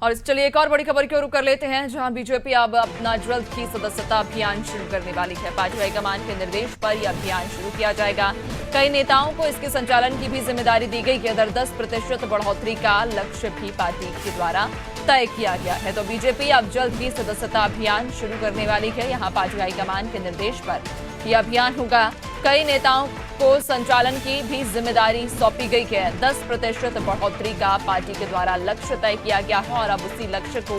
और चलिए एक और बड़ी खबर की ओर रुख कर लेते हैं, जहां बीजेपी अब अपना जल्द ही सदस्यता अभियान शुरू करने वाली है। पार्टी हाईकमान के निर्देश पर यह अभियान शुरू किया जाएगा। कई नेताओं को इसके संचालन की भी जिम्मेदारी दी गई है। दर 10% बढ़ोतरी का लक्ष्य भी पार्टी के द्वारा तय किया गया है। तो बीजेपी अब जल्द ही सदस्यता अभियान शुरू करने वाली है। यहाँ पार्टी हाईकमान के निर्देश पर यह अभियान होगा। कई नेताओं को संचालन की भी जिम्मेदारी सौंपी गई है। 10% बढ़ोतरी का पार्टी के द्वारा लक्ष्य तय किया गया है और अब उसी लक्ष्य को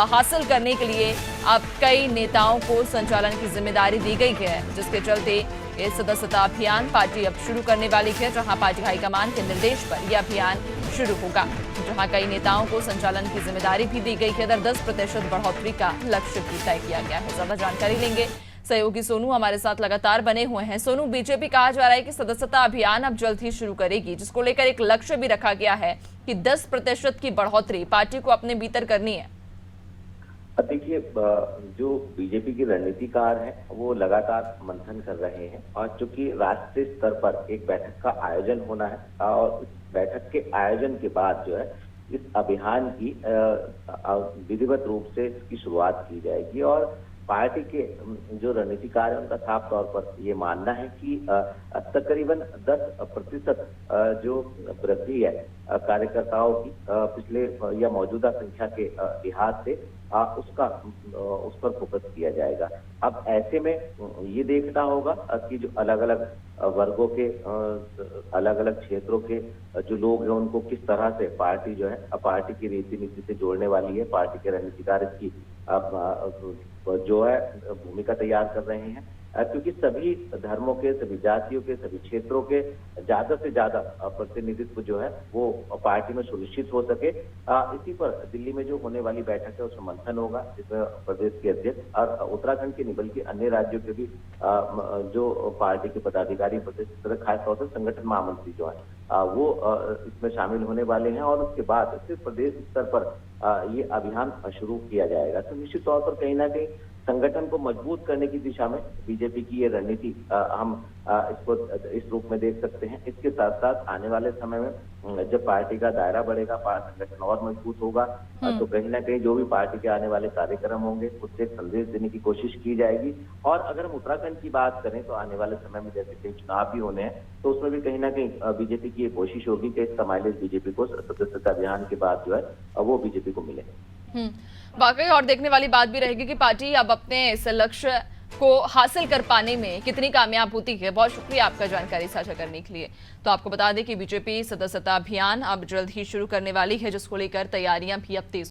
हासिल करने के लिए अब कई नेताओं को संचालन की जिम्मेदारी दी गई है, जिसके चलते ये सदस्यता अभियान पार्टी अब शुरू करने वाली है। जहां पार्टी हाईकमान के निर्देश पर यह अभियान शुरू होगा, जहां कई नेताओं को संचालन की जिम्मेदारी भी दी गई है। दर 10% बढ़ोतरी का लक्ष्य भी तय किया गया है। ज्यादा जानकारी लेंगे, सहयोगी सोनू हमारे साथ लगातार बने हुए हैं। सोनू, बीजेपी कहा जा रहा है कि सदस्यता अभियान अब जल्द ही शुरू करेगी, जिसको लेकर एक लक्ष्य भी रखा गया है कि 10% की बढ़ोतरी पार्टी को अपने भीतर करनी है। देखिए, जो बीजेपी के रणनीतिकार हैं वो लगातार मंथन कर रहे हैं और चूंकि राष्ट्रीय स्तर पर एक बैठक का आयोजन होना है और इस बैठक के आयोजन के बाद जो है इस अभियान की विधिवत रूप से इसकी शुरुआत की जाएगी। और पार्टी के जो रणनीतिकार है उनका साफ तौर पर ये मानना है कि तकरीबन 10% जो वृद्धि है कार्यकर्ताओं की पिछले या मौजूदा संख्या के लिहाज से उस पर फोकस किया जाएगा। अब ऐसे में ये देखना होगा कि जो अलग अलग वर्गों के अलग अलग क्षेत्रों के जो लोग हैं उनको किस तरह से पार्टी जो है पार्टी की रीति नीति से जोड़ने वाली है। पार्टी के रणनीतिकार इसकी जो है भूमिका तैयार कर रहे हैं, क्योंकि सभी धर्मों के, सभी जातियों के, सभी क्षेत्रों के ज्यादा से ज्यादा प्रतिनिधित्व जो है वो पार्टी में सुनिश्चित हो सके। इसी पर दिल्ली में जो होने वाली बैठक है उसमें मंथन होगा, जिसमें प्रदेश के अध्यक्ष और उत्तराखंड के नहीं बल्कि अन्य राज्यों के भी जो पार्टी के पदाधिकारी, प्रदेश खासतौर से संगठन महामंत्री जो है वो इसमें शामिल होने वाले हैं। और उसके बाद सिर्फ प्रदेश स्तर पर ये अभियान शुरू किया जाएगा। तो निश्चित तौर पर कहीं ना कहीं संगठन को मजबूत करने की दिशा में बीजेपी की ये रणनीति हम इसको इस रूप में देख सकते हैं। इसके साथ साथ आने वाले समय में जब पार्टी का दायरा बढ़ेगा, संगठन और मजबूत होगा, तो कहीं ना कहीं जो भी पार्टी के आने वाले कार्यक्रम होंगे उससे एक संदेश देने की कोशिश की जाएगी। और अगर हम उत्तराखंड की बात करें तो आने वाले समय में जैसे कई चुनाव भी होने हैं तो उसमें भी कहीं ना कहीं बीजेपी की ये कोशिश होगी कि इसका माइलेज बीजेपी को सदस्यता अभियान के बाद जो है वो बीजेपी को मिले। वाकई और देखने वाली बात भी रहेगी कि पार्टी अब अपने इस लक्ष्य को हासिल कर पाने में कितनी कामयाब होती है। बहुत शुक्रिया आपका जानकारी साझा करने के लिए। तो आपको बता दें कि बीजेपी सदस्यता अभियान अब जल्द ही शुरू करने वाली है, जिसको लेकर तैयारियां भी अब तेज